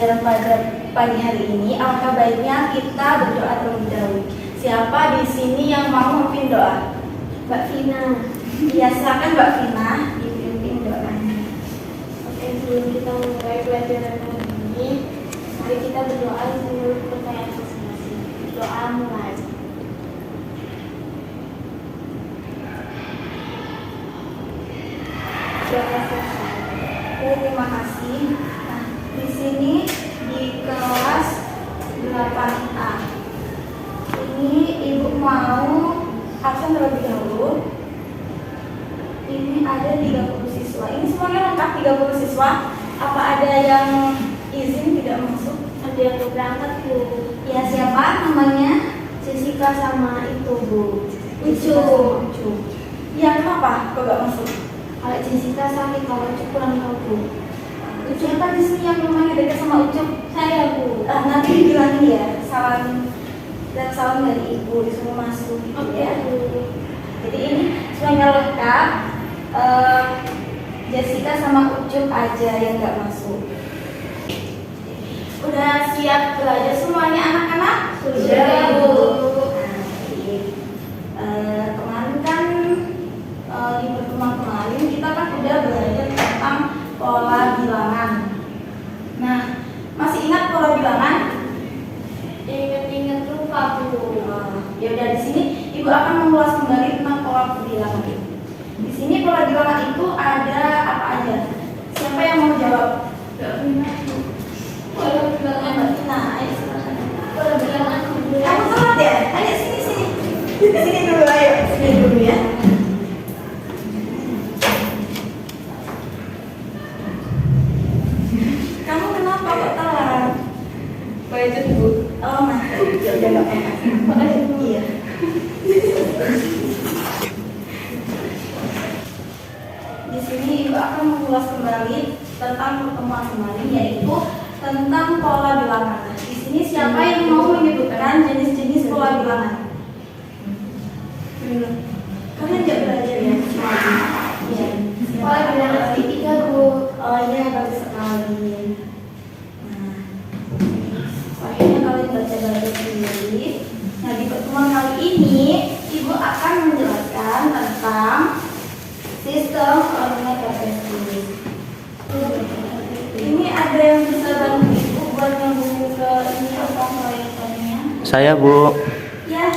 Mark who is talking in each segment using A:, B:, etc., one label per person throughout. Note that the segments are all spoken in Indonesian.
A: pelajaran pada pagi hari ini, alangkah baiknya kita berdoa terlebih dahulu. Siapa di sini yang mau memimpin doa? Mbak Vina. Ya, silakan Mbak Vina dipimpin doanya.
B: Oke, sebelum kita mulai pelajaran hari ini, mari kita berdoa menurut percayaan masing-masing. Doa mulai.
A: Terima kasih. Nah, di sini di kelas 8A. Ini Ibu mau absen terlebih dahulu. Ini ada 30 siswa. Ini semuanya lengkap 30 siswa. Apa ada yang izin tidak masuk?
B: Ada yang berangkat, Bu.
A: Ya, siapa namanya?
B: Jessica sama itu, Bu.
A: Ucu. Ya, kenapa kok gak masuk?
B: Kalau Jessica sakit, kalau Ucu kurang tahu, Bu.
A: Siapa di sini yang rumahnya dekat sama Ucup?
B: Saya, Bu.
A: Nanti dibilangin ya, salam dan salam dari Ibu disuruh masuk gitu ya.
B: Bu.
A: Jadi ini semuanya lengkap. Jessica sama Ucup aja yang nggak masuk. Udah siap belajar semuanya anak-anak?
B: Sudah, Bu.
A: Kemarin kan di pertemuan kemarin kita kan udah belajar tentang pola bilangan. Nah, masih ingat pola bilangan?
B: Ingat-ingat lupa, Bu.
A: Ya udah, di sini Ibu akan mengulas kembali tentang pola bilangan. Di sini pola bilangan itu ada apa aja? Siapa yang mau jawab?
B: Pola bilangan.
A: Nah, ayo silakan.
B: Pola bilangan.
A: Kamu telat ya? Ayo sini. Sini dulu, ayo. Sini dulu ya. Kamu kenapa kok telat?
B: Budget, Bu.
A: Oh, nah, ya udah nggak apa-apa.
B: Makasih, Bu.
A: Iya. Di sini Ibu akan mengulas kembali tentang pertemuan kemarin, yaitu tentang pola bilangan. Nah, di sini siapa yang mau menyebutkan jenis-jenis pola bilangan? Kalian nggak belajar ya? Iya.
B: Pola bilangan segitiga, Bu.
A: Oh iya, bagus sekali. Nah, akhirnya kalian baca-baca sendiri. Nah, di pertemuan kali ini Ibu akan menjelaskan tentang sistem koordinat kartesius. Ini ada yang bisa bantu Ibu buat nyambung ke ini apa proyektornya?
C: Saya, Bu.
A: Ya.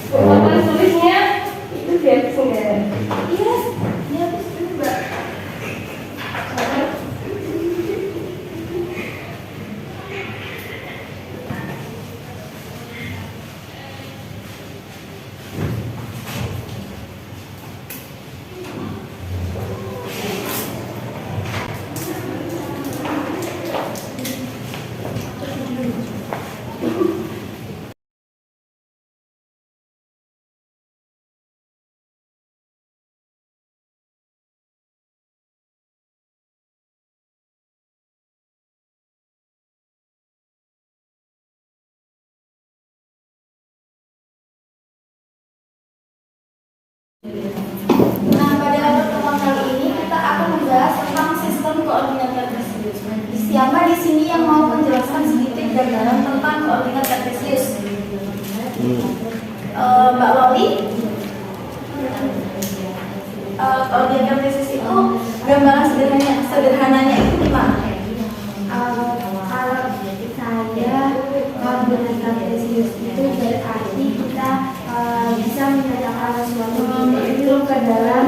B: Papan tulisnya itu dihapus ya.
A: Iya, dia habis juga. Nah, pada pertemuan kali ini kita akan membahas tentang sistem koordinat kartesius. Siapa di sini yang mau menjelaskan sedikit gambaran tentang koordinat kartesius? Mbak Loli? Koordinat kartesius itu gambaran sederhananya itu gimana?
B: Kalau saya koordinat kartesius itu berarti kita bisa menyatakan suatu itu ke dalam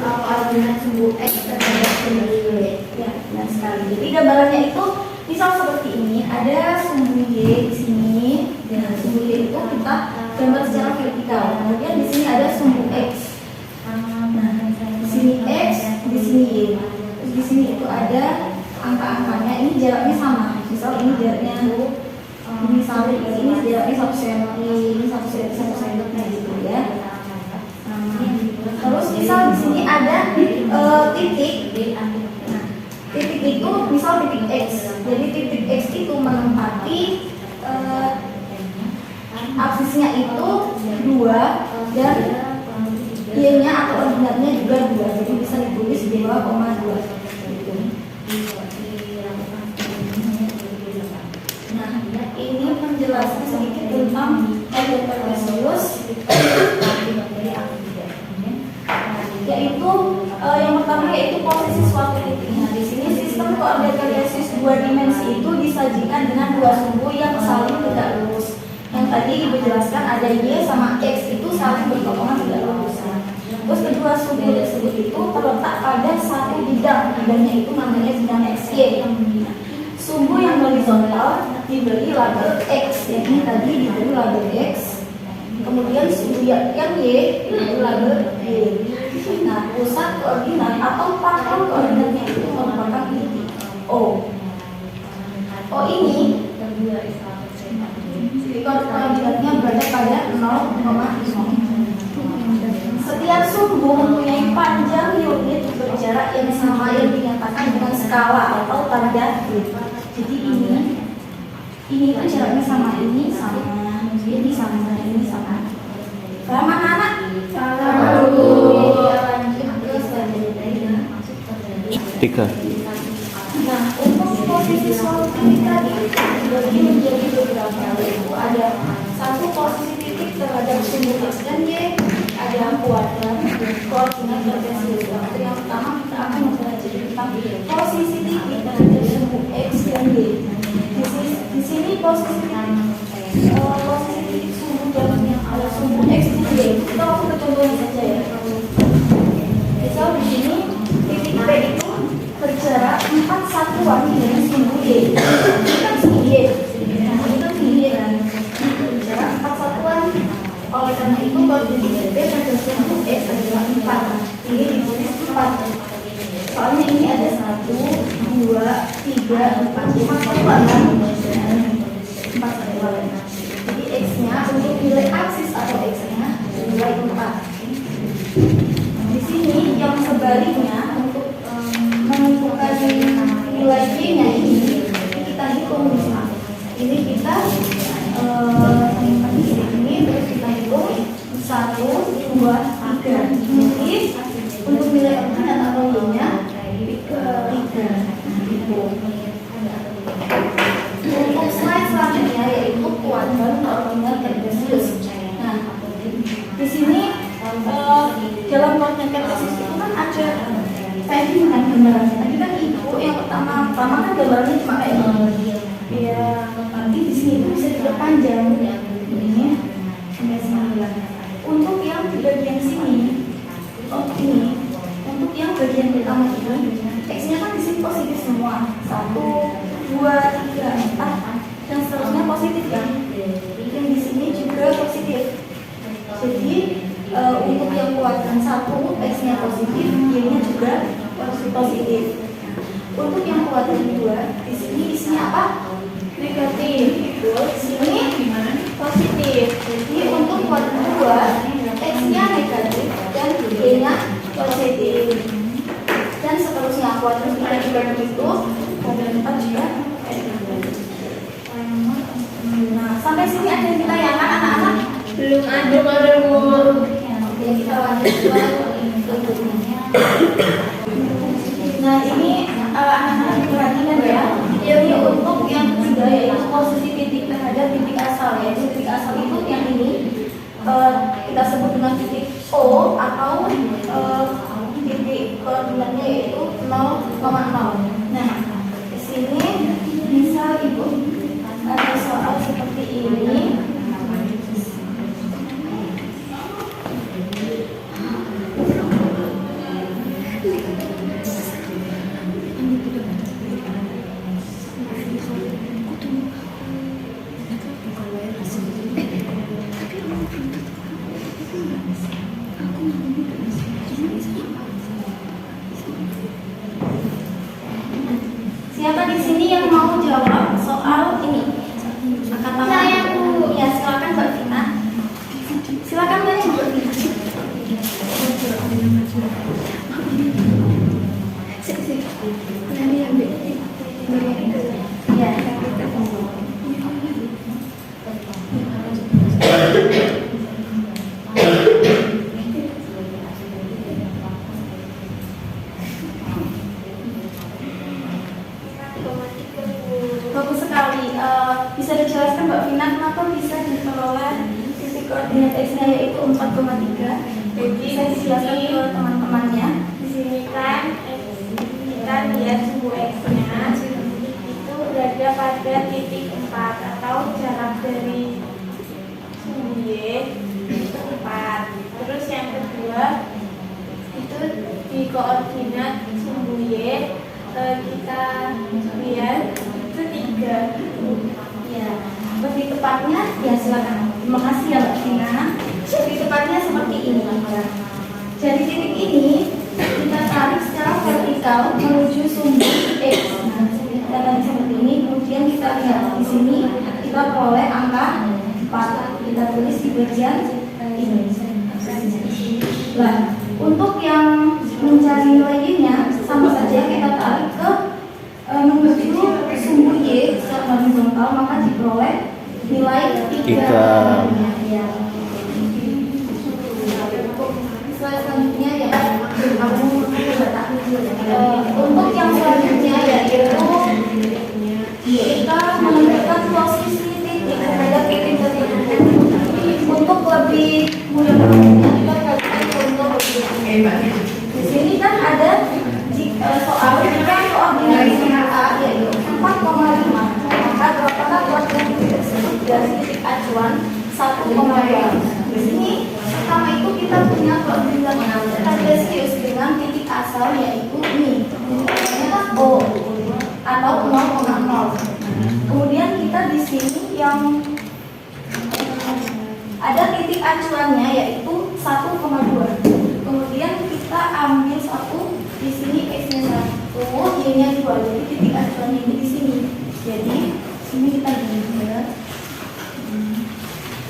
B: koordinat sumbu x terhadap sumbu y.
A: Ya, benar sekali. Jadi gambarannya itu misal seperti ini, ada sumbu y di sini. Dan sumbu y itu kita gambar secara vertikal. Kemudian di sini ada sumbu x. Nah, di sini x, di sini y. Terus di sini itu ada angka-angkanya. Ini jaraknya sama. Misal ini jaraknya misalnya ini jaraknya 1 cm, ini 1 cm gitu ya. Terus misal di sini ada titik. Nah, titik itu misal titik x. Jadi titik x itu menempati absisnya itu 2 dan Y-nya atau ordinatnya juga 2, jadi bisa ditulis 2,2 gitu. Nah, ini menjelaskan sedikit tentang objek kartesius, yaitu yang pertama yaitu posisi suatu titik. Nah, di sini sistem koordinat kartesius 2 dimensi itu disajikan dengan 2 sumbu yang saling tidak lurus. Yang tadi Ibu jelaskan ada Y sama X itu saling berpotongan tidak lurus. Terus kedua sumbu tersebut itu terletak pada satu bidangnya itu namanya bidang XY. Sumbu yang horizontal diberi label X, yakni tadi diberi label X. Kemudian sumbu yang Y diberi label Y. Nah, pusat koordinat atau pangkal koordinatnya itu merupakan titik O. O ini koordinatnya berada pada 0,5. Setiap sumbu mempunyai panjang unit berjarak yang sama yang dinyatakan dengan skala atau tanda grid. Jadi ini kan jaraknya sama, ini sama, ini sama, ini sama. Paham anak-anak?
C: Tiga.
A: Nah, untuk posisi suatu titik tadi dibagi menjadi beberapa, yaitu ada satu posisi titik terhadap sumbu X dan Y, ada kuadrat koordinat kartesius. Yang pertama kita akan mempelajari tentang posisi titik terhadap sumbu X dan Y. Di sini posisi titik sumbu dan sumbu X dan Y. Kita langsung ke contohnya saja ya. Misal di sini titik P itu berjarak 4 satuan dengan sumbu Y. Ini kan sumbu Y. Nah, ini kan sumbu Y kan. Berjarak 4 satuan. Oleh karena itu koordinat P pada sumbu X adalah 4. Ini ditulis 4. Soalnya ini ada 1, 2, 3, 4, 5 satuan kan? 4 satuan. Jadi X-nya untuk nilai aksis atau X-nya nilai 4. Di sini yang sebaliknya untuk menentukan nilai Y-nya ini kita hitung bisa. Ini kita di sini terus kita hitung 1, 2, 3. Jadi untuk nilai ordinat atau Y-nya 3. Untuk slide selanjutnya yaitu kuadran koordinat kartesius. Nah, di sini dalam koordinat kartesius itu kan ada kayak gini kan gambarannya. Tadi kan Ibu yang pertama kan gambarnya cuma kayak gini. Ya, nanti di sini itu bisa diperpanjang. Ini sampai 9. Untuk yang di bagian sini, untuk yang bagian pertama ini, X-nya kan di sini positif semua. 1, 2, 3, 4 dan seterusnya positif kan. Yang di sini juga positif. Jadi untuk yang kuadran 1 X-nya positif, Y-nya juga positif. Untuk yang kuadran 2 di sini isinya apa? Negatif. Di sini positif. Jadi untuk kuadran 2 X-nya negatif dan Y-nya positif. Dan seterusnya kuadran 3 juga begitu, kuadran 4 juga. Nah, sampai sini ada yang ditanyakan anak-anak?
B: Belum ada
A: Oke, kita lanjut ke berikutnya. Nah, ini anak-anak diperhatikan ya. Ini untuk yang ketiga yaitu posisi titik terhadap titik asal. Yaitu titik asal itu yang ini kita sebut dengan titik O atau titik koordinatnya yaitu 0,0. Nah, di sini misal Ibu ada soal seperti ini. Siapa di sini yang mau jawab soal ini? Kata
B: Saya, Bu.
A: Ya, silakan Mbak Vina. Silakan Mbak Vina. Ya. bisa dijelaskan Mbak Vina kenapa bisa diperoleh titik koordinat X-nya yaitu 4,3? Bisa dijelaskan ke teman-temannya.
B: Di sini kan kita lihat sumbu X-nya itu berada pada titik 4 atau jarak dari sumbu Y itu 4. Terus yang kedua itu di koordinat sumbu Y kita lihat itu 3.
A: Ya, lebih tepatnya ya silakan. Terima kasih ya Mbak Vina. Lebih tepatnya seperti ini. Dari titik ini kita tarik secara vertikal menuju sumbu X. Nah, kita tarik seperti ini. Kemudian kita lihat di sini kita peroleh angka 4. Kita tulis di bagian ini. Nah, untuk yang mencari nilai Y-nya sama saja kita tarik ke menuju sumbu Y secara horizontal, maka diperoleh nilai 3. Ya. Selanjutnya ya, untuk yang selanjutnya yaitu kita menentukan posisi titik terhadap titik tertentu. Untuk lebih mudah kita calculate untuk di sini kan ada soal jika koordinat A yaitu 4,5, maka apakah koordinat titik tersebut dari titik acuan 1,2. Di sini pertama itu kita punya koordinat kartesius dengan titik asal yaitu ini, ternyata O atau 0,0. Kemudian kita di sini yang ada titik acuannya yaitu 1,2. Kemudian kita ambil satu di sini X-nya 1, Y-nya 2. Jadi titik acuannya ini di sini. Jadi sini kita buat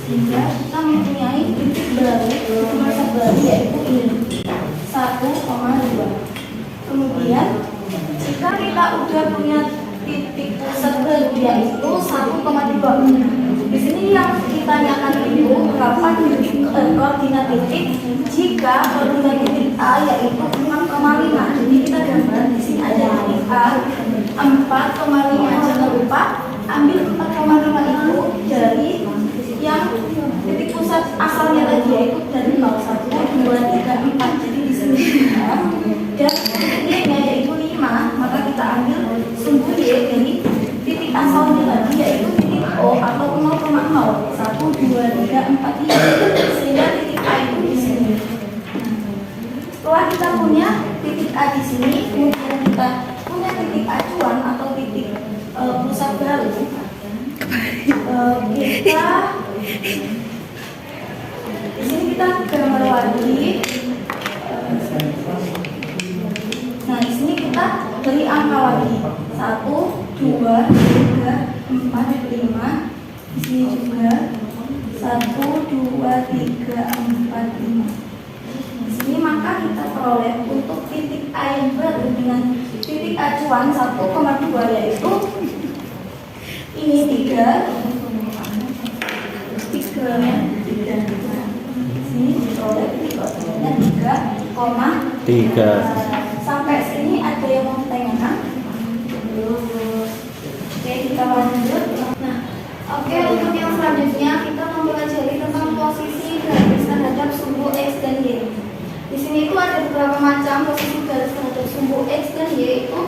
A: sehingga kita mempunyai titik baru, masa baru yaitu ini 1,2. Kemudian jika kita udah punya titik pusat baru yaitu 1,2. Di sini yang kita tanyakan itu berapa titik koordinat titik jika koordinat titik A yaitu 6,5. Jadi kita gambar di sini ada titik A 4,5. Jangan lupa ambil 4,5 itu dari yang titik pusat asalnya tadi yaitu dari 0, 1, 2, 3, 4. Jadi di sini dan titiknya yaitu 5, maka kita ambil sumbu Y dari titik asalnya tadi yaitu titik O atau 0,0, 1, 2, 3, 4, 5, sehingga titik A itu di sini. Setelah kita punya titik A di sini, kemudian kita punya titik acuan atau titik pusat baru, kita di sini kita gambar lagi. Nah, di sini kita beri angka lagi 1, 2, 3, 4, 5. Di sini juga 1, 2, 3, 4, 5. Di sini maka kita peroleh untuk titik A yang baru dengan titik acuan 1,2 yaitu ini 3. Di sini diperoleh titik koordinatnya 3,3. Sampai sini ada yang mau ditanyakan? Oke, kita lanjut. Nah, oke, untuk yang selanjutnya kita mempelajari tentang posisi garis terhadap sumbu X dan Y. Di sini itu ada beberapa macam posisi garis terhadap sumbu X dan Y. Itu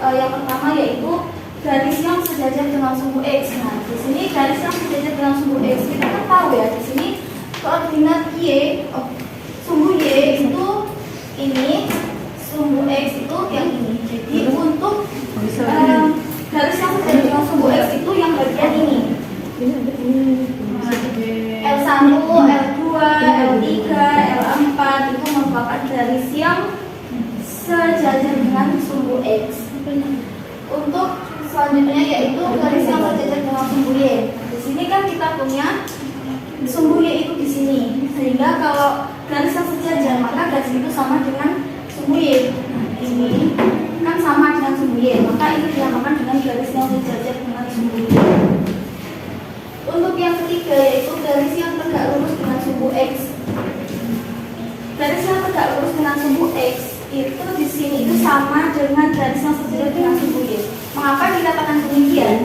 A: yang pertama yaitu garis yang sejajar dengan sumbu X. Nah, di sini garis yang sejajar dengan sumbu X kita kan tahu ya, di sini koordinat Y, sumbu Y itu ini, sumbu X itu yang ini. Jadi untuk garis yang sejajar dengan sumbu X itu yang bagian ini. L1, L2, L3, L4 itu merupakan garis yang sejajar dengan sumbu X. Untuk selanjutnya yaitu garis yang sejajar dengan sumbu Y. Di sini kan kita punya sumbu Y itu di sini. Sehingga kalau garis yang sejajar maka garis itu sama dengan sumbu Y. Nah, ini kan sama dengan sumbu Y, maka ini dinamakan dengan garis yang sejajar dengan sumbu Y. Untuk yang ketiga yaitu garis yang tegak lurus dengan sumbu X. Garis yang tegak lurus dengan sumbu X itu di sini itu sama dengan garis yang sejajar dengan sumbu Y. Mengapa dikatakan demikian?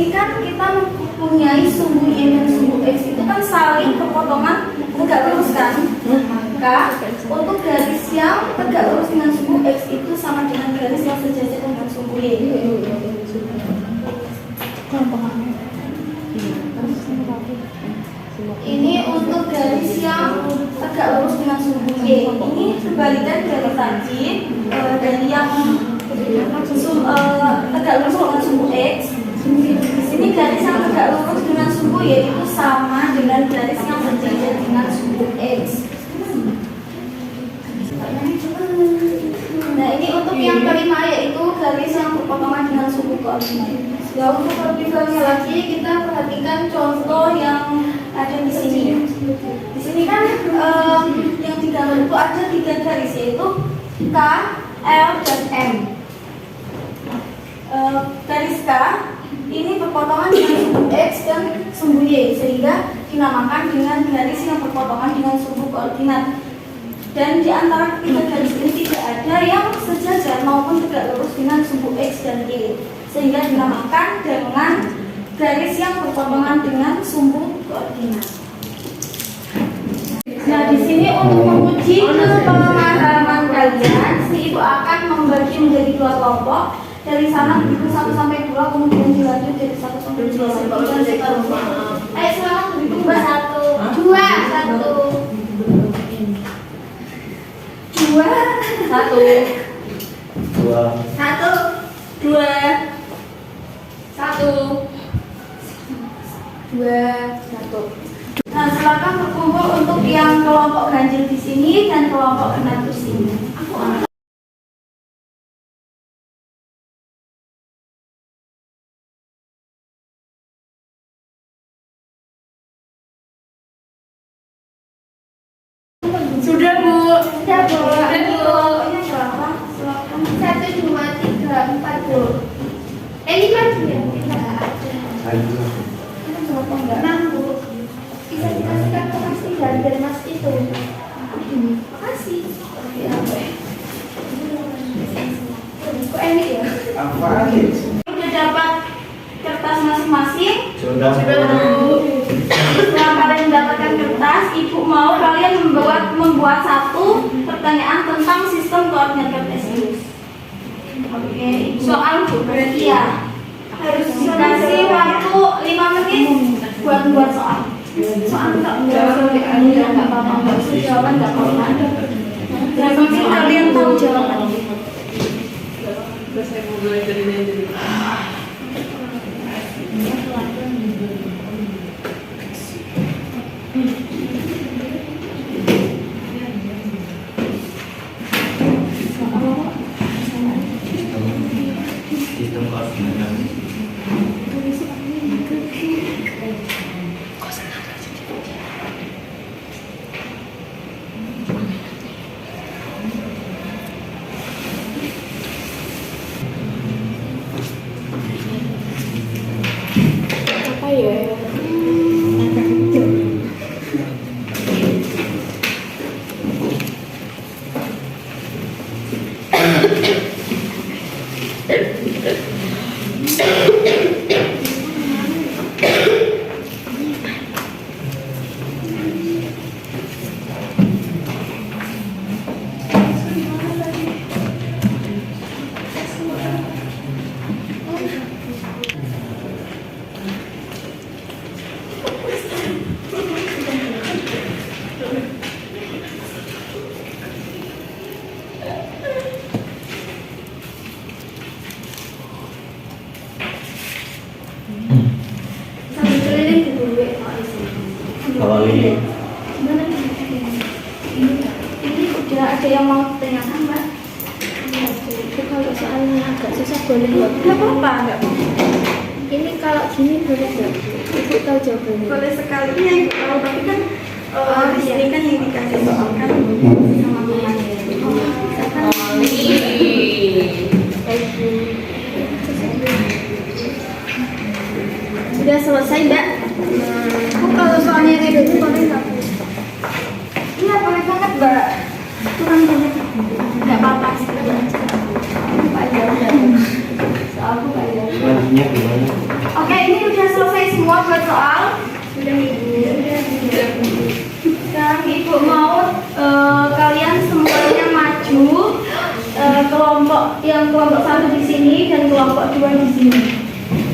A: sini kan kita mempunyai sumbu Y dan sumbu X itu kan saling berpotongan tegak lurus kan? Maka untuk garis yang tegak lurus dengan sumbu X itu sama dengan garis yang sejajar dengan sumbu Y. Ini untuk garis yang tegak lurus dengan sumbu Y. Ini kebalikan dari tadi, dari yang tegak lurus dengan sumbu X. Di sini garis yang tegak lurus dengan sumbu Y itu sama dengan garis yang sejajar dengan sumbu X. Nah, ini untuk yang kelima, yaitu garis yang berpotongan dengan sumbu koordinat. Ya, untuk lebih banyak lagi kita perhatikan contoh yang ada di sini. Di sini kan yang digambar itu ada 3 garis, yaitu K, L, dan M. Garis K ini berpotongan dengan sumbu X dan sumbu Y, sehingga dinamakan dengan garis yang berpotongan dengan sumbu koordinat. Dan di antara ketiga garis ini tidak ada yang sejajar maupun tegak lurus dengan sumbu X dan Y, sehingga dinamakan dengan garis yang berpotongan dengan sumbu koordinat. Nah, di sini untuk menguji pemahaman kalian, si ibu akan membagi menjadi 2 kelompok. Dari sana berhitung 1 sampai 2, kemudian dilanjut dari 1 sampai 2 dan seterusnya. Sekarang berhitung 1, 2, 1. Nah, silakan berkumpul untuk yang kelompok ganjil di sini dan kelompok genap di sini.
B: Sudah Bu.
A: Sudah Bu. Ini berapa? Silakan.
B: 1, 2, 3, 4 Bu. 5 juga.
A: Berapa enggak?
B: 6 Bu. Bisa dikasihkan ke Mas Idan dan Mas itu. Makasih. Kok enak ya?
C: Apa ini?
A: Sudah dapat kertas masing-masing?
C: Sudah.
A: Setelah kalian mendapatkan kertas, ibu mau kalian membuat satu pertanyaan tentang sistem koordinat kartesius. Oke, soal bu berarti ya harus dikasih waktu 5 menit buat membuat soal. Soal nggak apa-apa, nggak usah jawaban nggak apa-apa. Yang penting kalian tahu jawabannya.
D: Saya mau belajar ini jadi.
C: Sistem koordinat.
B: Apa ya? Sambil keliling dulu ya Pak di sini.
C: Kalau ini
B: Gimana nih?
A: Ini udah ada yang mau tanyakan, Mbak?
B: Itu kalau soalnya agak susah boleh nggak?
A: Nggak apa-apa, nggak apa-apa.
B: Ini kalau gini boleh nggak? Ibu tahu jawabannya.
A: Boleh sekali ya ibu tahu, tapi kan di sini kan yang dikasih soal kan sama mamanya.
B: Sudah selesai Mbak?
A: Bu, kalau soalnya kayak gitu boleh nggak? Iya boleh banget Mbak. Kurang banget. Nggak apa-apa sih. Pak Ida. Soalku Pak Ida.
C: selanjutnya gimana?
A: Oke, ini kelompok 1 di sini dan kelompok 2 di sini.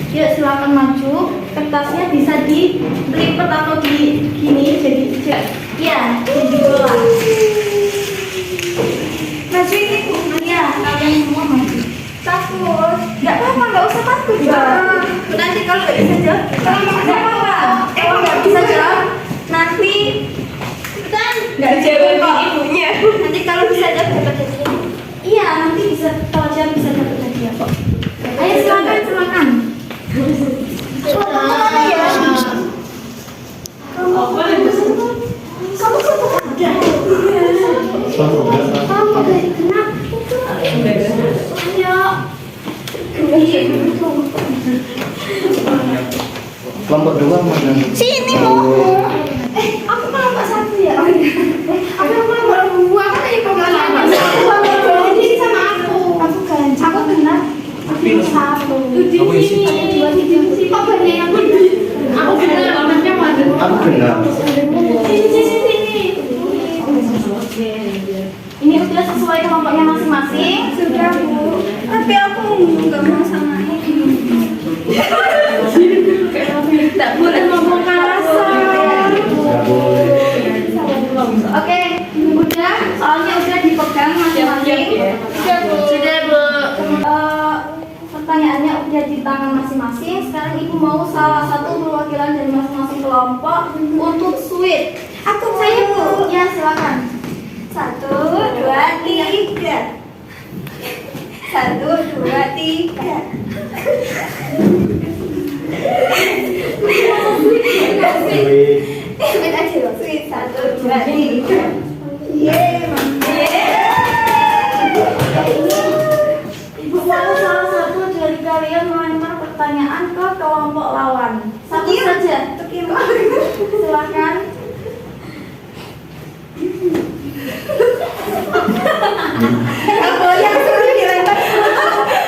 A: Yuk silakan maju. Kertasnya bisa dilipat atau di gini jadi ya jadi bola. Maju ini Bu. Ya, kalian semua maju. Takut? Nggak apa-apa, nggak usah takut ya. Nanti kalau nggak bisa jawab, nggak apa-apa. Kalau nggak bisa jawab, nanti nggak jawab ibunya. Nanti kalau bisa jawab dapat hadiah. Iya, nanti bisa kalau jawab bisa dapat hadiah kok. Ayo silakan, silakan. Mana ya? Kamu satu ada. Kamu dari kenapa? Ya.
C: Kelompok 2 mana?
A: Sini mau. Aku kelompok 1 ya. Oh iya. Aku kelompok 2 kan ini kelompok 1. Jadi sama aku. Aku kan. Aku kenal. Aku satu.
C: Aku isi.
A: Dua sini. Kok banyak yang aku kenal namanya mana?
C: Aku kenal.
A: Sini. Ini udah sesuai kelompoknya masing-masing. Sudah Bu. Tapi aku nggak mau sama ini. Tak boleh ngomong kasar.
C: Nggak boleh.
A: Oke, udah. Soalnya udah dipegang masing-masing. Sudah Bu. Pertanyaannya udah di tangan masing-masing. Sekarang Ibu mau salah satu perwakilan dari masing-masing kelompok untuk sweet. Saya Bu. Ya silakan. 1, 2, 3. 1, 2, 3. Sweet aja loh. Sweet 1, 2, 3. Ibu mau salah satu dari kalian melempar pertanyaan ke kelompok lawan. Satu saja. Silakan. Aku yang suruh dilempar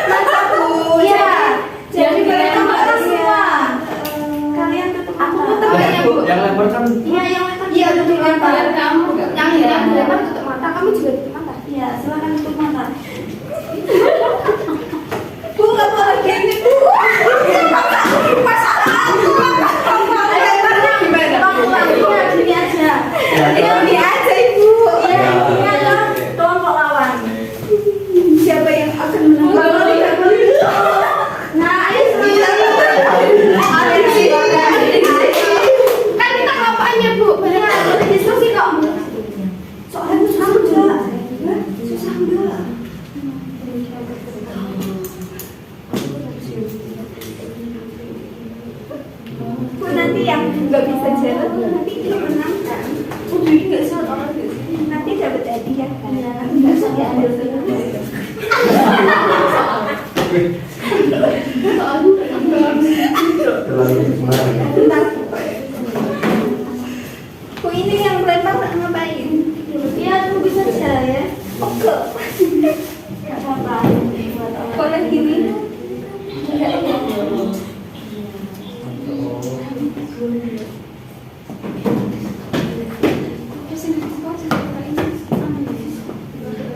A: mataku. Iya. Jadi kalian marah semua. Kalian tutup mata.
C: Yang lempar kan?
A: Iya, yang lempar. Iya, tutup mata.
B: Kamu yang dilempar tutup mata, kamu juga tutup mata.
A: Iya, silakan tutup mata. Bu, nggak boleh gini, Bu. Masalah aku. Lemparnya gimana? Lemparnya gini aja. Ini aja, Ibu. Iya, ini aja. Kelompok lawan. Siapa yang akan menang? Nah, ayo silakan.
B: Kan kita kelompokannya Bu.
A: Boleh diskusi kok. Soalnya susah enggak? Susah enggak? Bu, nanti yang nggak bisa jalan nanti dia menang kan? Udah nggak surat orang nanti dapat hadiah kan? Nggak usah diambil dulu.
C: Terlalu semangat.
A: Bentar. Bu, ini yang lempar ngapain? Ya tunggu saja ya. Oke. Nggak apa-apa. Kalau gini.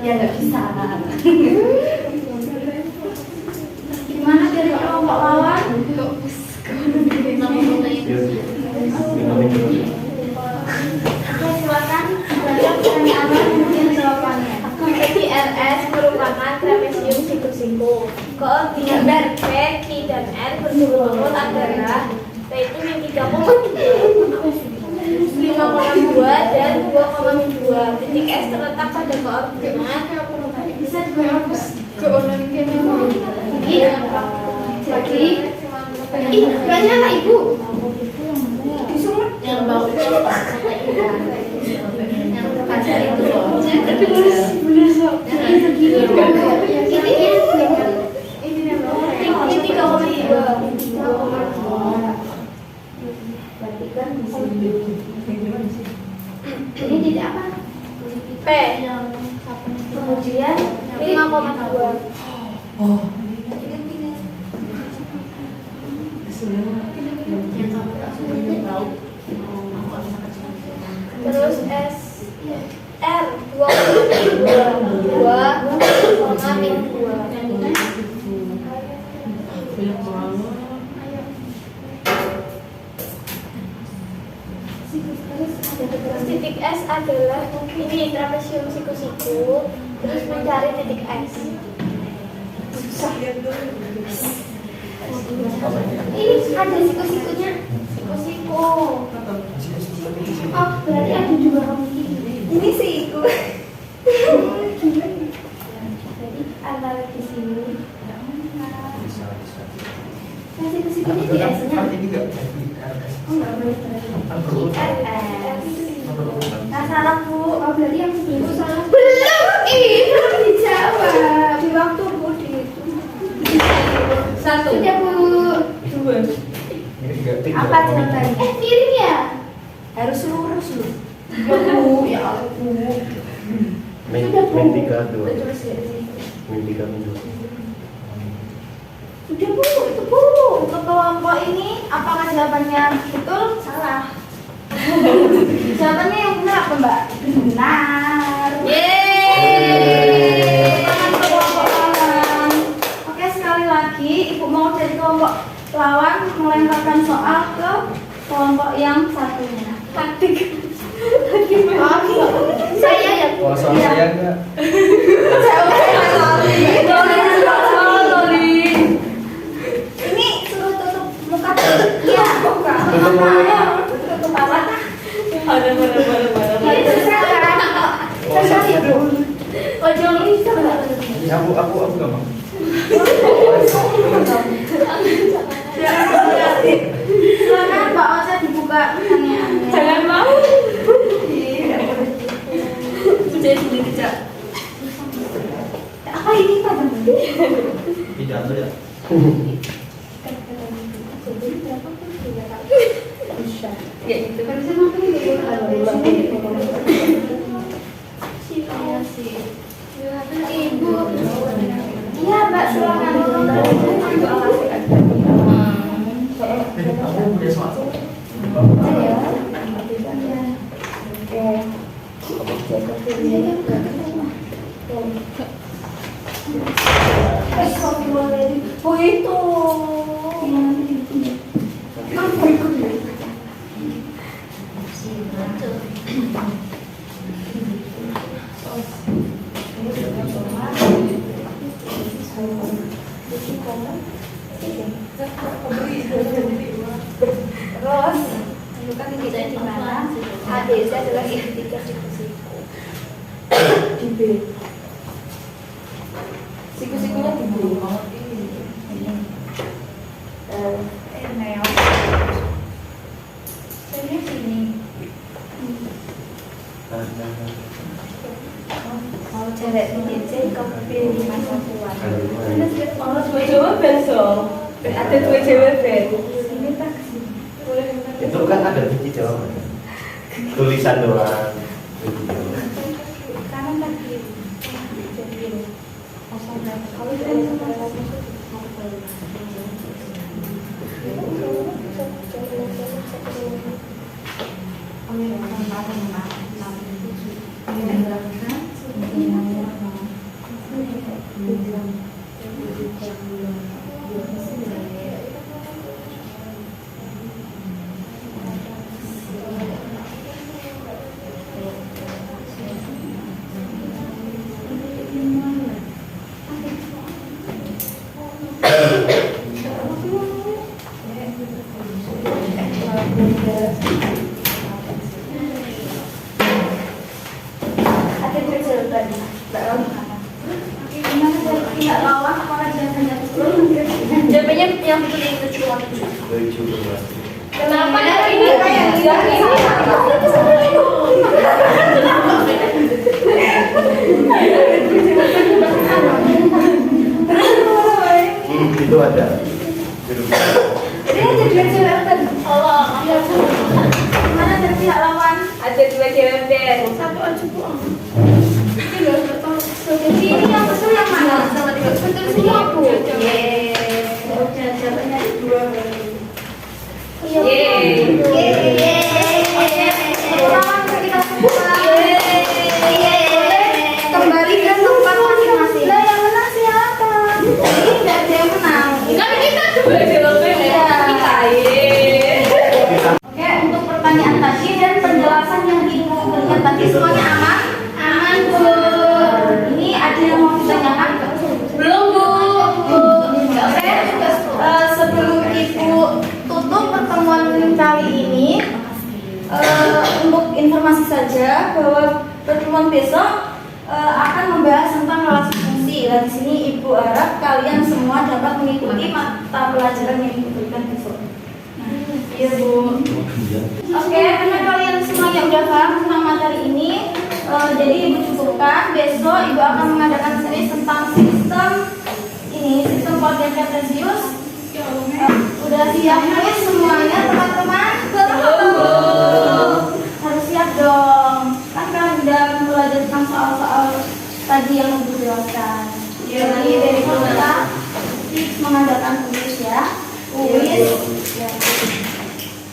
A: Ya nggak bisa. Gimana dari kelompok lawan? Oke, silakan. Jawab pertanyaannya kemudian jawabannya.
B: Jadi RS merupakan trapesium siku-siku. Koordinat P, Q, dan R berturut-turut adalah yaitu yang 3,5,2 dan 2,2. Titik S terletak pada koordinat
A: Bisa dihapus.
B: jadi nggak nyala Ibu.
A: Yang bau
B: Ini 3,2.
A: Ini tidak apa?
B: P. Kemudian 5,2. Terus S R 2,2 2,2.
D: banyak banget.
B: Terus titik S adalah ini trapesium siku-siku, terus mencari titik S. Susah. Ini ada siku-sikunya, siku-siku. Oh, berarti ada dua
A: Ini siku.
B: Jadi antara di sini.
C: Bisa.
B: Nah, siku-sikunya di S-nya. Oh, nggak boleh
A: IRS. Nah, salah Bu.
B: Oh, berarti yang sebelum salah. Belum dijawab. Di waktu Bu dihitung.
A: Satu.
B: Sudah Bu.
A: Dua.
B: Apa jawabannya? Miring ya?
A: Harus lurus lu. Ya Bu, ya ampun.
B: Sudah Bu.
C: Min 3 2.
B: Terus ya.
C: Min 3 min 2.
B: Sudah Bu, itu Bu.
A: Untuk kelompok ini, apakah jawabannya betul? Salah. Jawabannya yang benar apa Mbak?
B: Benar.
A: Yeay. Tangan ke kelompok lawan. Oke, sekali lagi Ibu mau dari kelompok lawan melemparkan soal ke kelompok yang satunya. Taktik.
B: Saya ya Bu.
C: Kalau soal saya enggak.
A: Ini suruh tutup muka. Iya, buka.
C: Tutup muka.
A: Tutup apa?
D: Ada mana.
B: Ini susah kan? Susah ya Bu. Ojol ini susah.
C: Aku enggak mau.
A: Silakan Mbak Ocha dibuka pertanyaannya.
D: Jangan mau.
A: Sudah sendiri Cak. Apa ini Pak?
C: Pidato ya.
A: Ya itu kan bisa
B: Ibu. Iya Mbak, silakan.
C: Aku punya sesuatu.
A: Oh itu. Terus menentukan titik di mana ADC adalah tiga siku-siku. Di B. Siku-sikunya di B. Neo. Ini sini. Mau cari titik C ke B 51-an.
D: Oh, dua jawaban dong. Ada dua jawaban.
A: Ini tak kesini.
C: Itu kan ada kunci jawaban. Tulisan doang.
A: Kanan dan kiri. Jadi kosong berapa? Kalau itu ada
B: Ada dua jawaban. Mbak Lawan mana?
A: gimana saya tidak lawan apakah jawabannya betul?
B: Jawabannya yang betul itu cuma 7.
C: Lucu banget.
B: Kenapa ini kayak
C: Itu ada.
A: Jadi ada dua jawaban.
B: Allah,
A: Mana dari pihak lawan?
B: ada dua jawaban. Satu aja Bu.
A: Jadi ini yang betul yang mana?
B: Sama tiga betul semua Bu.
A: Yes. Udah jawabannya dua.
B: Yeay.
A: Oke, lawan kita semua. Kembali ke tempat masing-masing. Lah yang menang siapa? Ini tidak ada yang menang.
B: Kan kita
A: besok akan membahas tentang relasi fungsi. Dan di sini Ibu harap kalian semua dapat mengikuti mata pelajaran yang diberikan besok. Iya Bu. Oke, karena kalian semuanya udah paham tentang materi ini, jadi Ibu cukupkan. Besok Ibu akan mengadakan seri tentang sistem koordinat kartesius. Udah siap nulis semuanya teman-teman? Harus siap dong. Kan kalian udah belajar tentang soal-soal tadi yang Ibu jelaskan. Jadi dari kita mengadakan kuis ya. Kuis. Ya.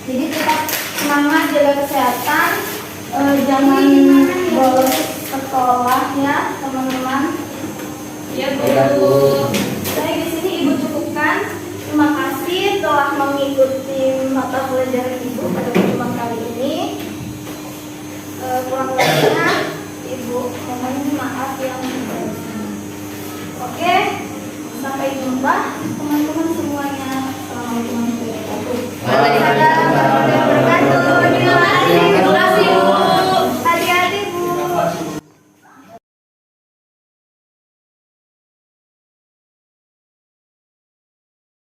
A: Jadi tetap semangat, jaga kesehatan, jangan bolos sekolah ya teman-teman.
C: Ya, Bu.